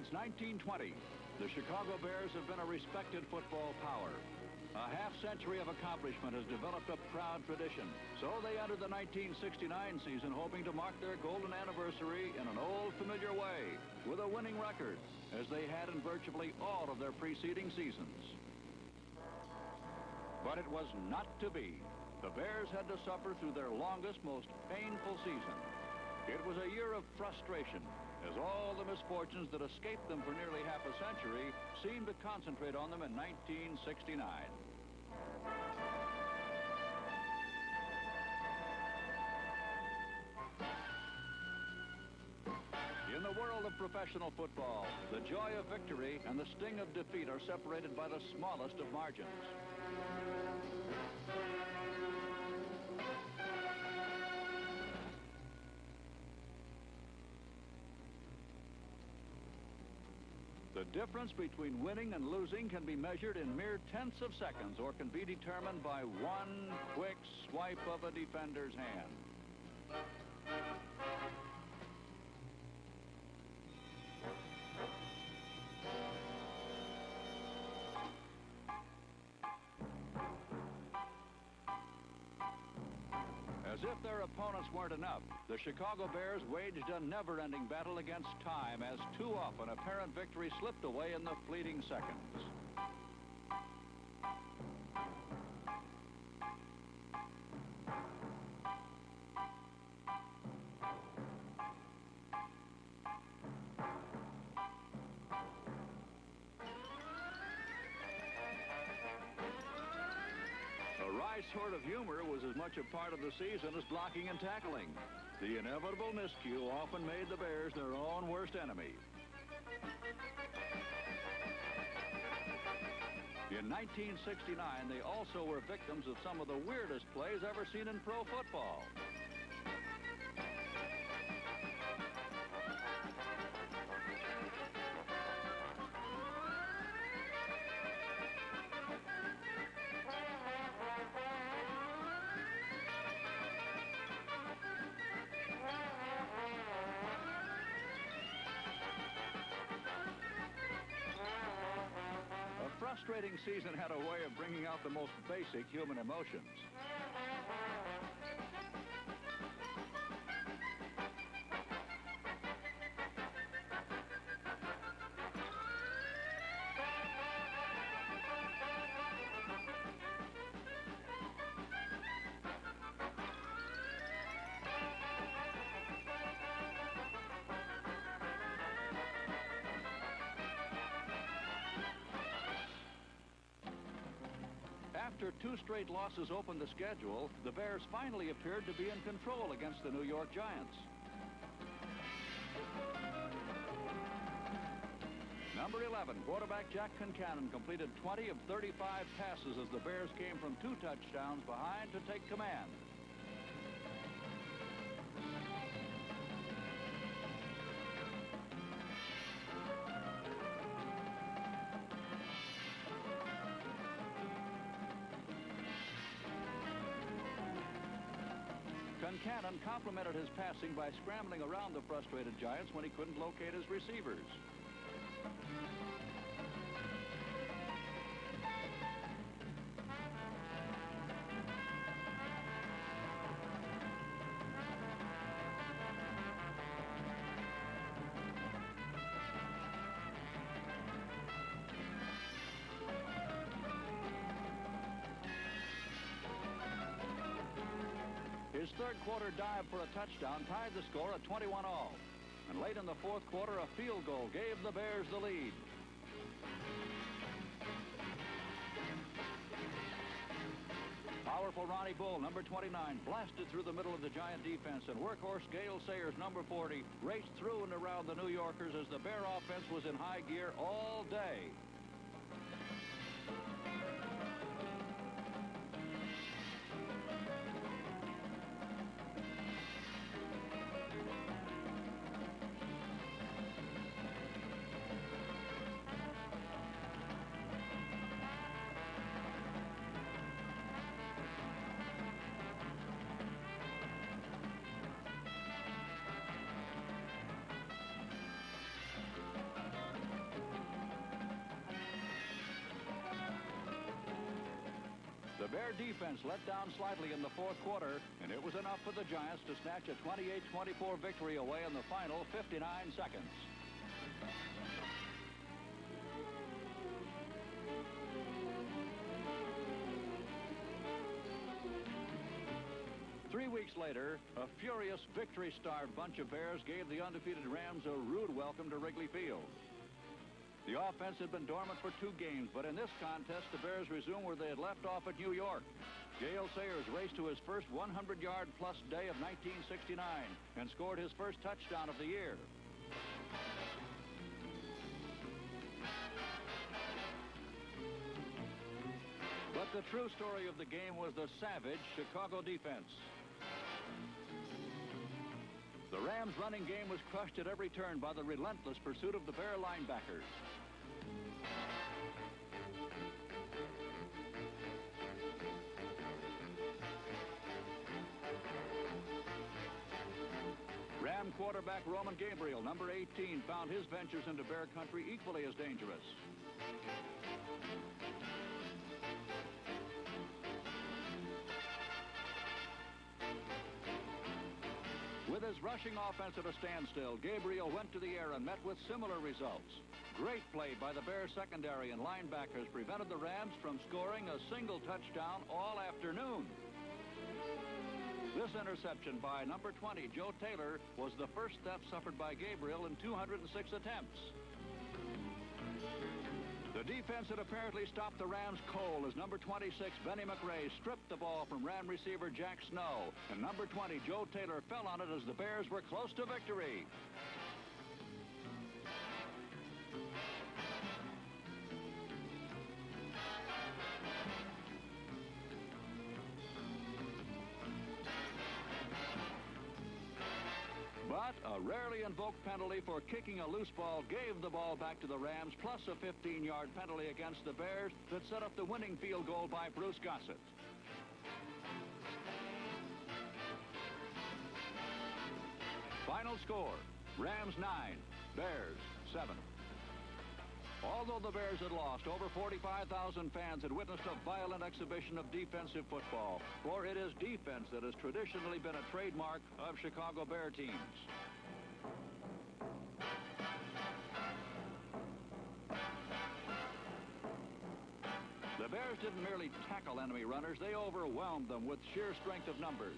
Since 1920, the Chicago Bears have been a respected football power. A half-century of accomplishment has developed a proud tradition. So they entered the 1969 season hoping to mark their golden anniversary in an old familiar way with a winning record, as they had in virtually all of their preceding seasons. But it was not to be. The Bears had to suffer through their longest, most painful season. It was a year of frustration, as all the misfortunes that escaped them for nearly half a century seemed to concentrate on them in 1969. In the world of professional football, the joy of victory and the sting of defeat are separated by the smallest of margins. The difference between winning and losing can be measured in mere tenths of seconds or can be determined by one quick swipe of a defender's hand. As if their opponents weren't enough, the Chicago Bears waged a never-ending battle against time as too often apparent victory slipped away in the fleeting seconds. A wry sort of humor was as much a part of the season as blocking and tackling. The inevitable miscue often made the Bears their own worst enemy. In 1969, they also were victims of some of the weirdest plays ever seen in pro football. A frustrating season had a way of bringing out the most basic human emotions. After two straight losses opened the schedule, the Bears finally appeared to be in control against the New York Giants. Number 11, quarterback Jack Concannon completed 20 of 35 passes as the Bears came from 2 touchdowns behind to take command. Concannon complemented his passing by scrambling around the frustrated Giants when he couldn't locate his receivers. His third quarter dive for a touchdown tied the score at 21-all. And late in the fourth quarter, a field goal gave the Bears the lead. Powerful Ronnie Bull, number 29, blasted through the middle of the Giant defense, and workhorse Gale Sayers, number 40, raced through and around the New Yorkers as the Bear offense was in high gear all day. The Bear defense let down slightly in the fourth quarter, and it was enough for the Giants to snatch a 28-24 victory away in the final 59 seconds. Three weeks later, a furious, victory-starved bunch of Bears gave the undefeated Rams a rude welcome to Wrigley Field. The offense had been dormant for 2 games, but in this contest, the Bears resumed where they had left off at New York. Gale Sayers raced to his first 100-yard-plus day of 1969 and scored his first touchdown of the year. But the true story of the game was the savage Chicago defense. The Rams' running game was crushed at every turn by the relentless pursuit of the Bear linebackers. Ram quarterback Roman Gabriel, number 18, found his ventures into Bear country equally as dangerous. With his rushing offense at a standstill, Gabriel went to the air and met with similar results. Great play by the Bears secondary and linebackers prevented the Rams from scoring a single touchdown all afternoon. This interception by number 20, Joe Taylor, was the first theft suffered by Gabriel in 206 attempts. The defense had apparently stopped the Rams cold as number 26, Benny McRae, stripped the ball from Ram receiver Jack Snow, and number 20, Joe Taylor, fell on it as the Bears were close to victory. But a rarely invoked penalty for kicking a loose ball gave the ball back to the Rams, plus a 15-yard penalty against the Bears that set up the winning field goal by Bruce Gossett. Final score, Rams 9, Bears 7. Although the Bears had lost, over 45,000 fans had witnessed a violent exhibition of defensive football, for it is defense that has traditionally been a trademark of Chicago Bear teams. The Bears didn't merely tackle enemy runners, they overwhelmed them with sheer strength of numbers.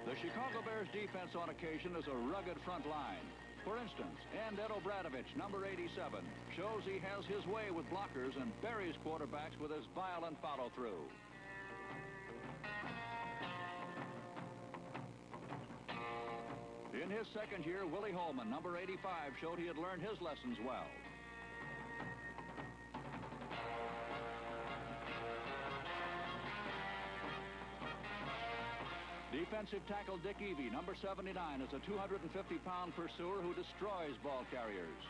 The Chicago Bears defense on occasion is a rugged front line. For instance, Ed O'Bradovich, number 87, shows he has his way with blockers and buries quarterbacks with his violent follow-through. In his second year, Willie Holman, number 85, showed he had learned his lessons well. Defensive tackle Dick Evey, number 79, is a 250-pound pursuer who destroys ball carriers.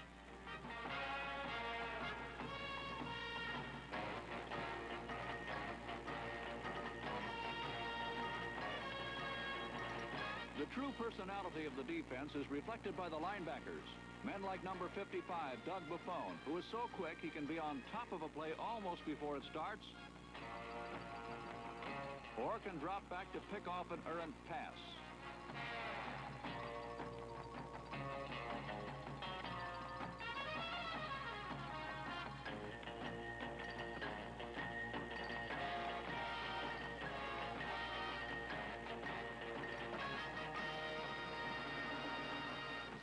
The true personality of the defense is reflected by the linebackers. Men like number 55, Doug Buffone, who is so quick he can be on top of a play almost before it starts, or can drop back to pick off an errant pass.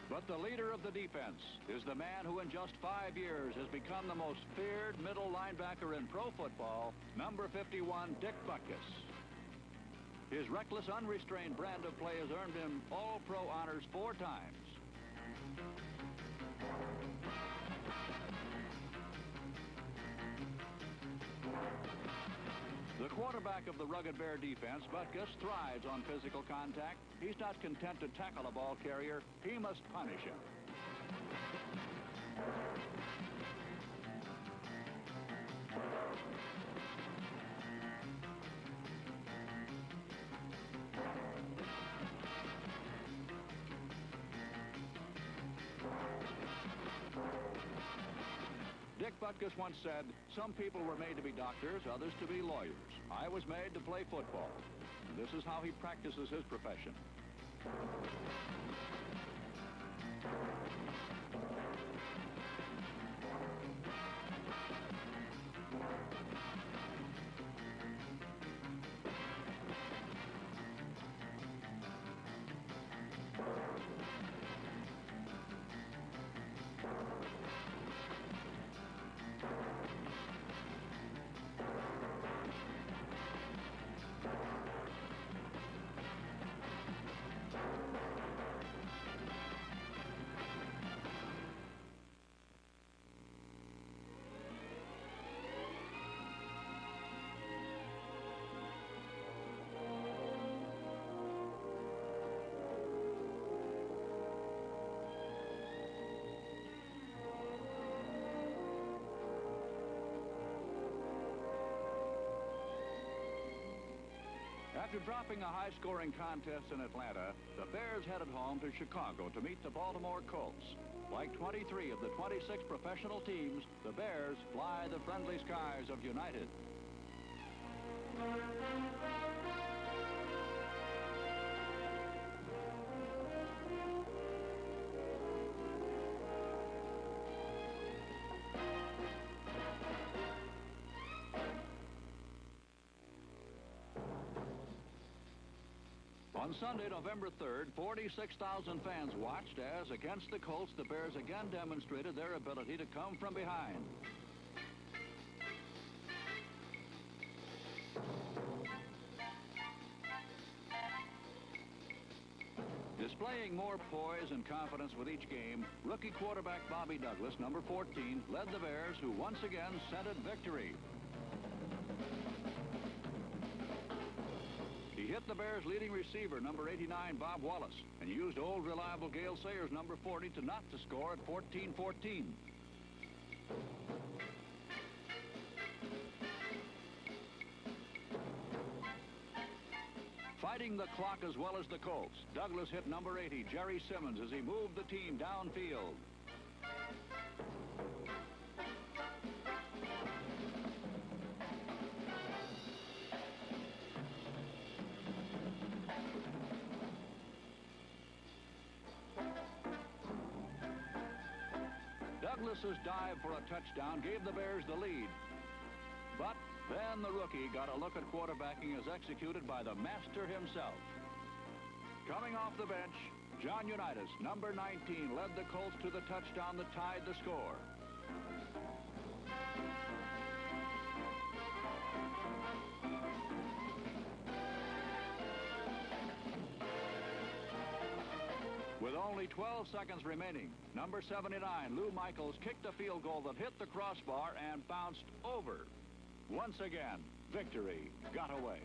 But the leader of the defense is the man who in just 5 years has become the most feared middle linebacker in pro football, number 51, Dick Butkus. His reckless, unrestrained brand of play has earned him All-Pro honors 4 times. The quarterback of the rugged Bear defense, Butkus, thrives on physical contact. He's not content to tackle a ball carrier. He must punish him. Dick Butkus once said, "Some people were made to be doctors, others to be lawyers. I was made to play football." And this is how he practices his profession. After dropping a high-scoring contest in Atlanta, the Bears headed home to Chicago to meet the Baltimore Colts. Like 23 of the 26 professional teams, the Bears fly the friendly skies of United. On Sunday, November 3rd, 46,000 fans watched as, against the Colts, the Bears again demonstrated their ability to come from behind. Displaying more poise and confidence with each game, rookie quarterback Bobby Douglas, number 14, led the Bears, who once again scented victory. He hit the Bears' leading receiver, number 89, Bob Wallace, and used old reliable Gale Sayers, number 40, to knot the score at 14-14. Fighting the clock as well as the Colts, Douglas hit number 80, Jerry Simmons, as he moved the team downfield. Douglas's dive for a touchdown gave the Bears the lead. But then the rookie got a look at quarterbacking as executed by the master himself. Coming off the bench, John Unitas, number 19, led the Colts to the touchdown that tied the score. With only 12 seconds remaining, number 79, Lou Michaels, kicked a field goal that hit the crossbar and bounced over. Once again, victory got away.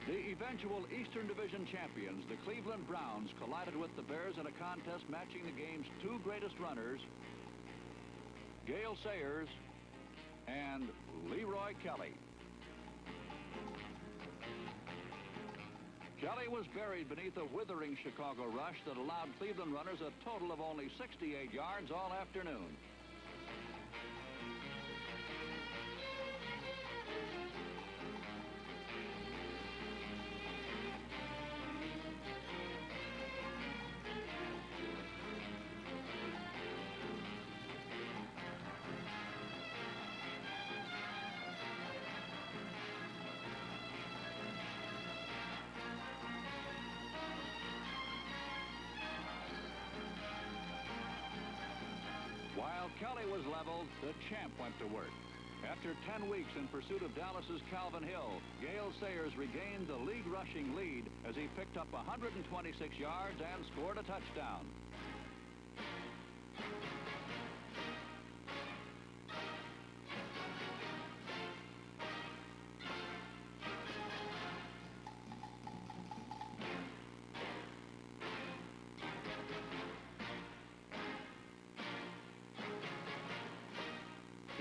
The eventual Eastern Division champions, the Cleveland Browns, collided with the Bears in a contest matching the game's two greatest runners, Gale Sayers and Leroy Kelly. Kelly was buried beneath a withering Chicago rush that allowed Cleveland runners a total of only 68 yards all afternoon. While Kelly was leveled, the champ went to work. After 10 weeks in pursuit of Dallas's Calvin Hill, Gale Sayers regained the league rushing lead as he picked up 126 yards and scored a touchdown.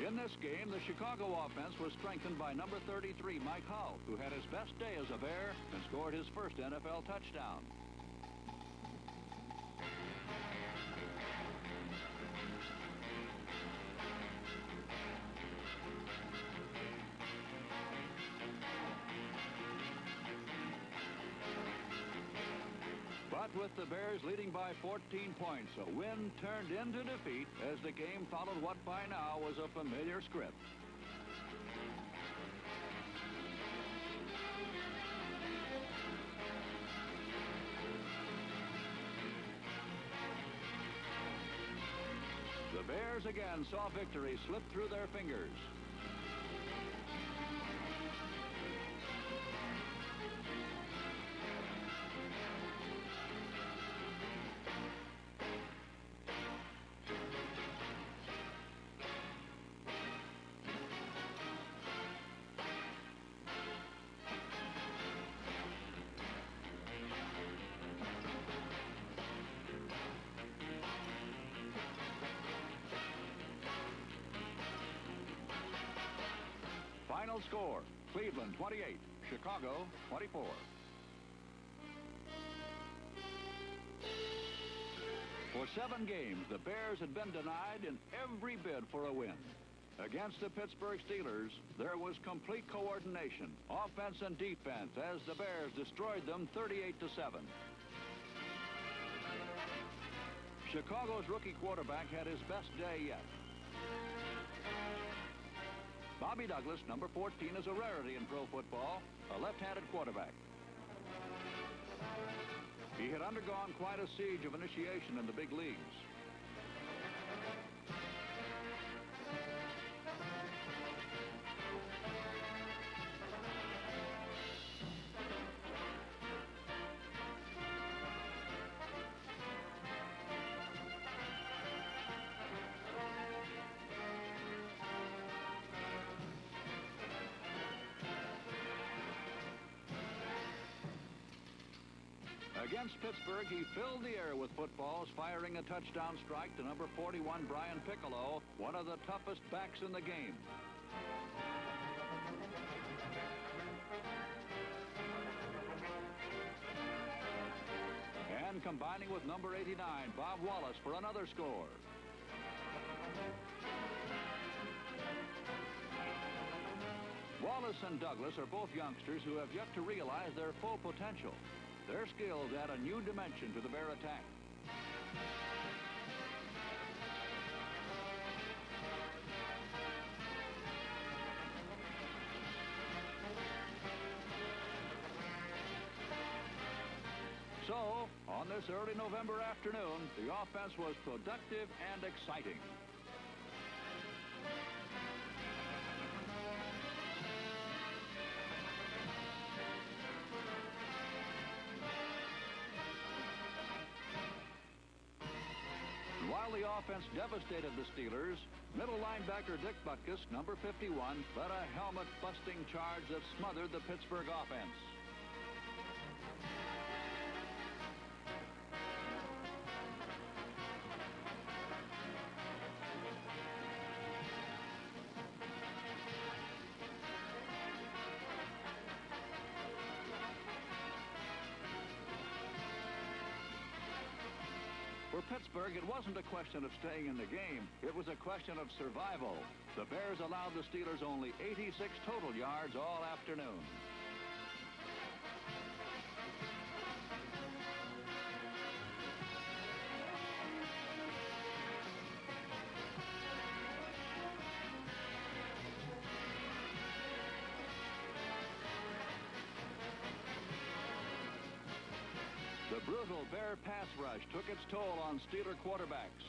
In this game, the Chicago offense was strengthened by number 33, Mike Hull, who had his best day as a Bear and scored his first NFL touchdown. But with the Bears leading by 14 points, a win turned into defeat as the game followed what by now was a familiar script. The Bears again saw victory slip through their fingers. Final score, Cleveland 28, Chicago 24. For 7 games, the Bears had been denied in every bid for a win. Against the Pittsburgh Steelers, there was complete coordination, offense and defense, as the Bears destroyed them 38-7. Chicago's rookie quarterback had his best day yet. Bobby Douglas, number 14, is a rarity in pro football, a left-handed quarterback. He had undergone quite a siege of initiation in the big leagues. Against Pittsburgh, he filled the air with footballs, firing a touchdown strike to number 41, Brian Piccolo, one of the toughest backs in the game. And combining with number 89, Bob Wallace, for another score. Wallace and Douglas are both youngsters who have yet to realize their full potential. Their skills add a new dimension to the Bear attack. So, on this early November afternoon, the offense was productive and exciting. While the offense devastated the Steelers, middle linebacker Dick Butkus, number 51, led a helmet-busting charge that smothered the Pittsburgh offense. For Pittsburgh, it wasn't a question of staying in the game. It was a question of survival. The Bears allowed the Steelers only 86 total yards all afternoon. The brutal Bear pass rush took its toll on Steeler quarterbacks.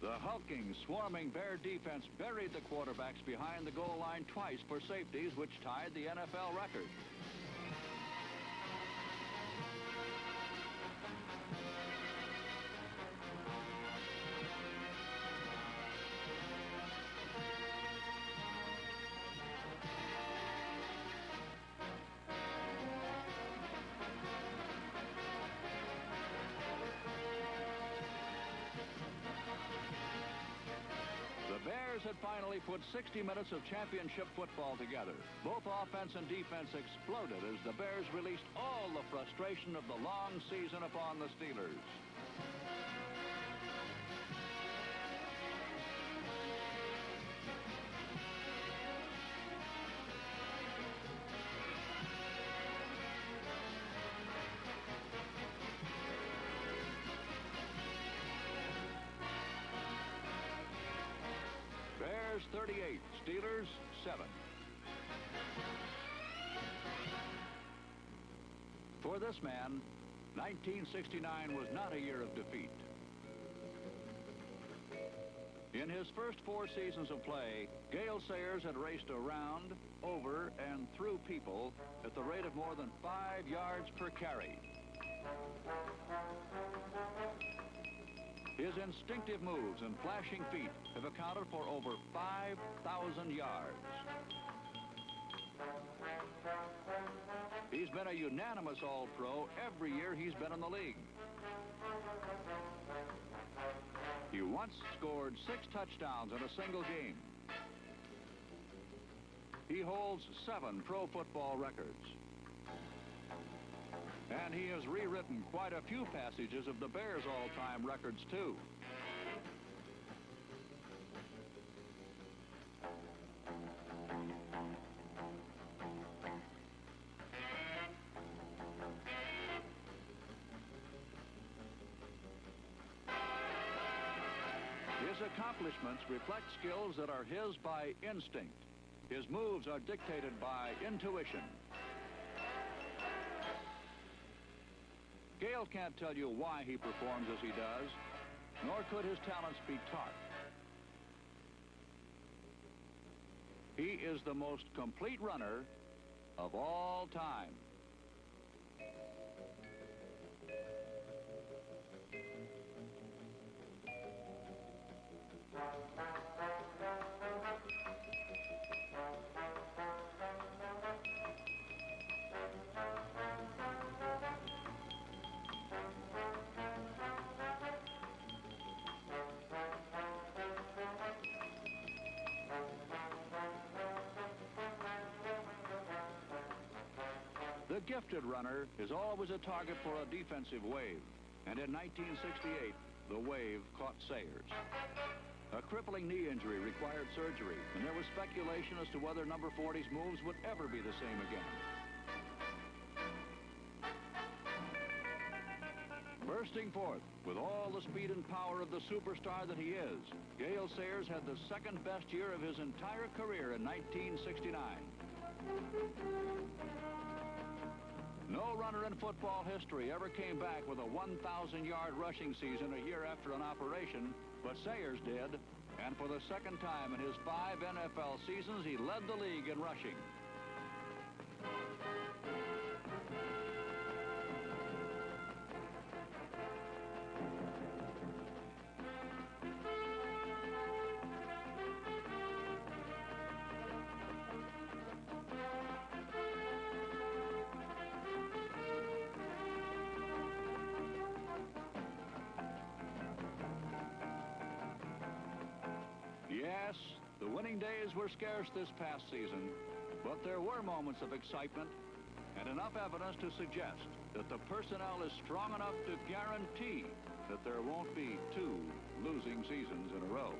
The hulking, swarming Bear defense buried the quarterbacks behind the goal line twice for safeties, which tied the NFL record. had finally put 60 minutes of championship football together. Both offense and defense exploded as the Bears released all the frustration of the long season upon the Steelers. Bears 38, Steelers 7. For this man, 1969 was not a year of defeat. In his first 4 seasons of play, Gale Sayers had raced around, over, and through people at the rate of more than 5 yards per carry. His instinctive moves and flashing feet have accounted for over 5,000 yards. He's been a unanimous All-Pro every year he's been in the league. He once scored 6 touchdowns in a single game. He holds 7 pro football records. And he has rewritten quite a few passages of the Bears' all-time records, too. His accomplishments reflect skills that are his by instinct. His moves are dictated by intuition. Gale can't tell you why he performs as he does, nor could his talents be taught. He is the most complete runner of all time. The gifted runner is always a target for a defensive wave, and in 1968, the wave caught Sayers. A crippling knee injury required surgery, and there was speculation as to whether number 40's moves would ever be the same again. Bursting forth with all the speed and power of the superstar that he is, Gale Sayers had the second best year of his entire career in 1969. No runner in football history ever came back with a 1,000-yard rushing season a year after an operation, but Sayers did, and for the second time in his 5 NFL seasons, he led the league in rushing. Yes, the winning days were scarce this past season, but there were moments of excitement and enough evidence to suggest that the personnel is strong enough to guarantee that there won't be 2 losing seasons in a row.